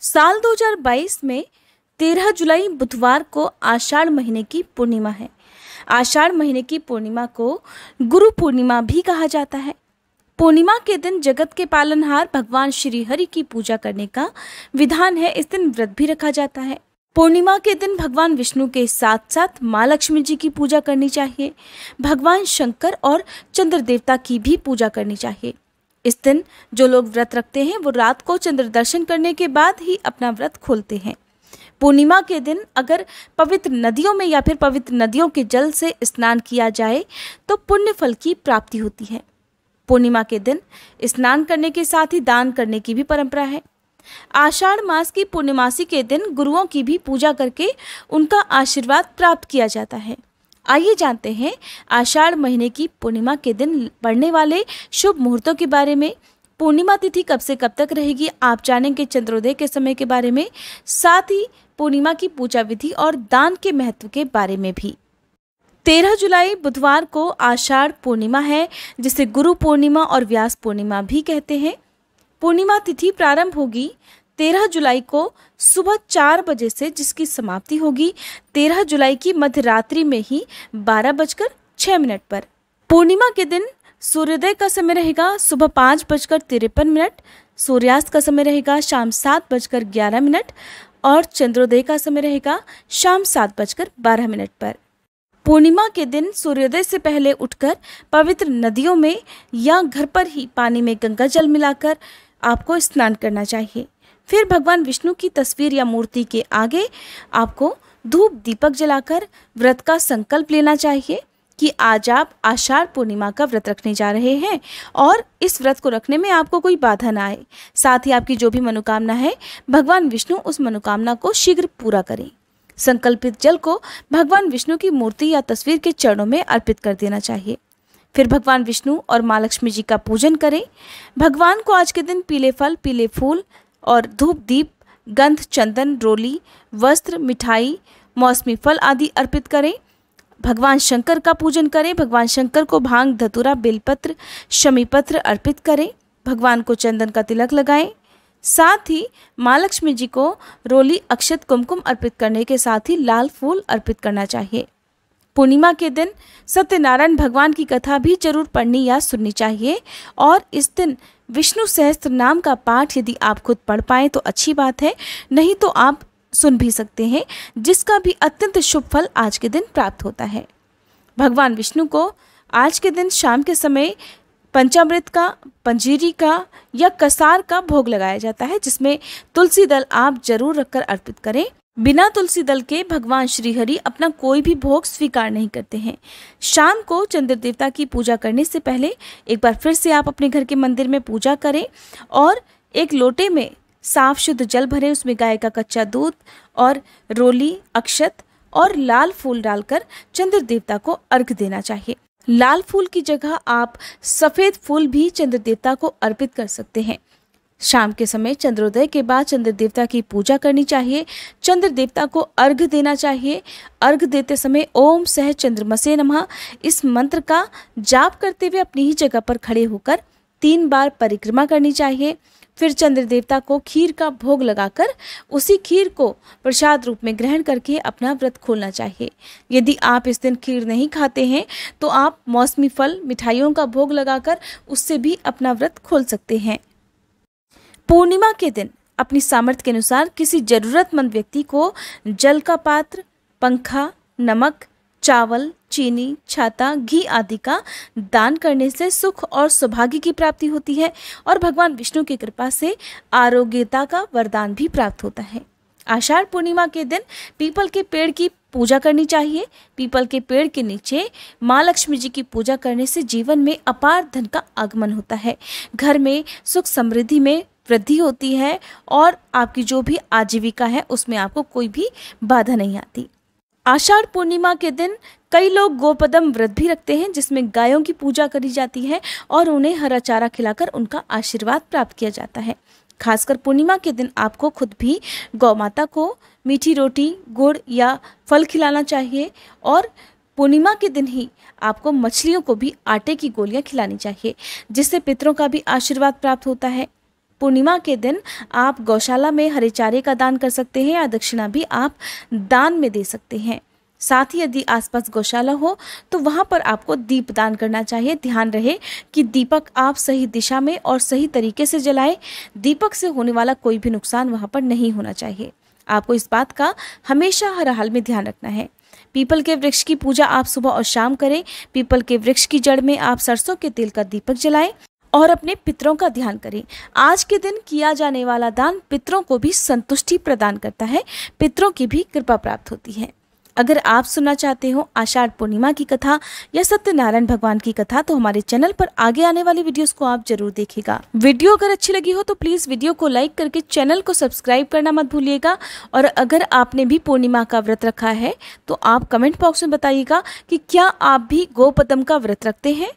साल 2022 में 13 जुलाई बुधवार को आषाढ़ महीने की पूर्णिमा है। आषाढ़ महीने की पूर्णिमा को गुरु पूर्णिमा भी कहा जाता है। पूर्णिमा के दिन जगत के पालनहार भगवान श्री हरि की पूजा करने का विधान है। इस दिन व्रत भी रखा जाता है। पूर्णिमा के दिन भगवान विष्णु के साथ साथ माँ लक्ष्मी जी की पूजा करनी चाहिए। भगवान शंकर और चंद्र देवता की भी पूजा करनी चाहिए। इस दिन जो लोग व्रत रखते हैं वो रात को चंद्र दर्शन करने के बाद ही अपना व्रत खोलते हैं। पूर्णिमा के दिन अगर पवित्र नदियों में या फिर पवित्र नदियों के जल से स्नान किया जाए तो पुण्य फल की प्राप्ति होती है। पूर्णिमा के दिन स्नान करने के साथ ही दान करने की भी परंपरा है। आषाढ़ मास की पूर्णिमासी के दिन गुरुओं की भी पूजा करके उनका आशीर्वाद प्राप्त किया जाता है। आइए जानते हैं आषाढ़ महीने की पूर्णिमा के दिन पड़ने वाले शुभ मुहूर्तों के बारे में। पूर्णिमा तिथि कब से कब तक रहेगी, आप जानेंगे चंद्रोदय के समय के बारे में, साथ ही पूर्णिमा की पूजा विधि और दान के महत्व के बारे में भी। 13 जुलाई बुधवार को आषाढ़ पूर्णिमा है, जिसे गुरु पूर्णिमा और व्यास पूर्णिमा भी कहते हैं। पूर्णिमा तिथि प्रारंभ होगी 13 जुलाई को सुबह 4 बजे से, जिसकी समाप्ति होगी 13 जुलाई की मध्यरात्रि में ही 12:06 पर। पूर्णिमा के दिन सूर्योदय का समय रहेगा सुबह 5:53, सूर्यास्त का समय रहेगा शाम 7:11 और चंद्रोदय का समय रहेगा शाम 7:12 पर। पूर्णिमा के दिन सूर्योदय से पहले उठकर पवित्र नदियों में या घर पर ही पानी में गंगा जल मिलाकर आपको स्नान करना चाहिए। फिर भगवान विष्णु की तस्वीर या मूर्ति के आगे आपको धूप दीपक जलाकर व्रत का संकल्प लेना चाहिए कि आज आप आषाढ़ पूर्णिमा का व्रत रखने जा रहे हैं और इस व्रत को रखने में आपको कोई बाधा ना आए। साथ ही आपकी जो भी मनोकामना है भगवान विष्णु उस मनोकामना को शीघ्र पूरा करें। संकल्पित जल को भगवान विष्णु की मूर्ति या तस्वीर के चरणों में अर्पित कर देना चाहिए। फिर भगवान विष्णु और माँ लक्ष्मी जी का पूजन करें। भगवान को आज के दिन पीले फल, पीले फूल और धूप दीप, गंध, चंदन, रोली, वस्त्र, मिठाई, मौसमी फल आदि अर्पित करें। भगवान शंकर का पूजन करें। भगवान शंकर को भांग, धतूरा, बेलपत्र, शमीपत्र अर्पित करें। भगवान को चंदन का तिलक लगाएं। साथ ही माँ लक्ष्मी जी को रोली, अक्षत, कुमकुम अर्पित करने के साथ ही लाल फूल अर्पित करना चाहिए। पूर्णिमा के दिन सत्यनारायण भगवान की कथा भी जरूर पढ़नी या सुननी चाहिए और इस दिन विष्णु सहस्त्र नाम का पाठ यदि आप खुद पढ़ पाएं तो अच्छी बात है, नहीं तो आप सुन भी सकते हैं, जिसका भी अत्यंत शुभ फल आज के दिन प्राप्त होता है। भगवान विष्णु को आज के दिन शाम के समय पंचामृत का, पंजीरी का या कसार का भोग लगाया जाता है, जिसमें तुलसी दल आप जरूर रखकर अर्पित करें। बिना तुलसी दल के भगवान श्री हरि अपना कोई भी भोग स्वीकार नहीं करते हैं। शाम को चंद्र देवता की पूजा करने से पहले एक बार फिर से आप अपने घर के मंदिर में पूजा करें और एक लोटे में साफ शुद्ध जल भरें। उसमें गाय का कच्चा दूध और रोली, अक्षत और लाल फूल डालकर चंद्र देवता को अर्घ देना चाहिए। लाल फूल की जगह आप सफ़ेद फूल भी चंद्र देवता को अर्पित कर सकते हैं। शाम के समय चंद्रोदय के बाद चंद्र देवता की पूजा करनी चाहिए। चंद्र देवता को अर्घ देना चाहिए। अर्घ देते समय ओम सह चंद्रमसे नमः इस मंत्र का जाप करते हुए अपनी ही जगह पर खड़े होकर 3 बार परिक्रमा करनी चाहिए। फिर चंद्र देवता को खीर का भोग लगाकर उसी खीर को प्रसाद रूप में ग्रहण करके अपना व्रत खोलना चाहिए। यदि आप इस दिन खीर नहीं खाते हैं तो आप मौसमी फल, मिठाइयों का भोग लगाकर उससे भी अपना व्रत खोल सकते हैं। पूर्णिमा के दिन अपनी सामर्थ्य के अनुसार किसी जरूरतमंद व्यक्ति को जल का पात्र, पंखा, नमक, चावल, चीनी, छाता, घी आदि का दान करने से सुख और सौभाग्य की प्राप्ति होती है और भगवान विष्णु की कृपा से आरोग्यता का वरदान भी प्राप्त होता है। आषाढ़ पूर्णिमा के दिन पीपल के पेड़ की पूजा करनी चाहिए। पीपल के पेड़ के नीचे माँ लक्ष्मी जी की पूजा करने से जीवन में अपार धन का आगमन होता है। घर में सुख समृद्धि में वृद्धि होती है और आपकी जो भी आजीविका है उसमें आपको कोई भी बाधा नहीं आती। आषाढ़ पूर्णिमा के दिन कई लोग गोपदम व्रत भी रखते हैं, जिसमें गायों की पूजा करी जाती है और उन्हें हरा चारा खिलाकर उनका आशीर्वाद प्राप्त किया जाता है। खासकर पूर्णिमा के दिन आपको खुद भी गौ माता को मीठी रोटी, गुड़ या फल खिलाना चाहिए और पूर्णिमा के दिन ही आपको मछलियों को भी आटे की गोलियां खिलानी चाहिए, जिससे पितरों का भी आशीर्वाद प्राप्त होता है। पूर्णिमा के दिन आप गौशाला में हरे चारे का दान कर सकते हैं या दक्षिणा भी आप दान में दे सकते हैं। साथ ही यदि आसपास गौशाला हो तो वहां पर आपको दीप दान करना चाहिए। ध्यान रहे कि दीपक आप सही दिशा में और सही तरीके से जलाएं। दीपक से होने वाला कोई भी नुकसान वहां पर नहीं होना चाहिए। आपको इस बात का हमेशा हर हाल में ध्यान रखना है। पीपल के वृक्ष की पूजा आप सुबह और शाम करें। पीपल के वृक्ष की जड़ में आप सरसों के तेल का दीपक जलाएं और अपने पितरों का ध्यान करें। आज के दिन किया जाने वाला दान पितरों को भी संतुष्टि प्रदान करता है, पितरों की भी कृपा प्राप्त होती है। अगर आप सुनना चाहते हो आषाढ़ पूर्णिमा की कथा या सत्यनारायण भगवान की कथा तो हमारे चैनल पर आगे आने वाली वीडियोस को आप जरूर देखिएगा। वीडियो अगर अच्छी लगी हो तो प्लीज वीडियो को लाइक करके चैनल को सब्सक्राइब करना मत भूलिएगा। और अगर आपने भी पूर्णिमा का व्रत रखा है तो आप कमेंट बॉक्स में बताइएगा कि क्या आप भी गोपदम का व्रत रखते हैं।